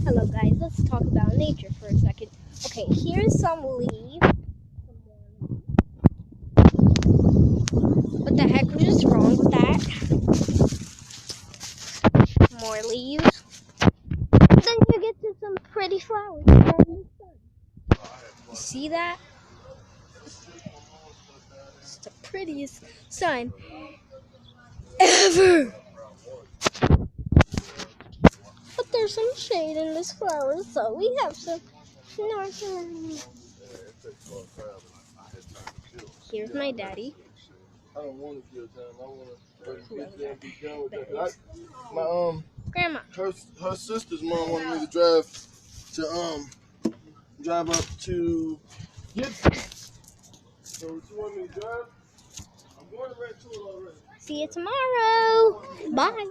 Hello guys, let's talk about nature for a second. Okay, here's some leaves. What the heck was wrong with that? More leaves. Then you get to some pretty flowers. You see that? It's the prettiest sun ever. But there's some shade in this flower, so we have some snorkeling. Here's my daddy. I don't want to kill time. I want to get done with that. Grandma. Her sister's mom wanted me to drive up to Gibson. So she wanted me to drive. I'm going to Red Tool already. See you tomorrow. Bye.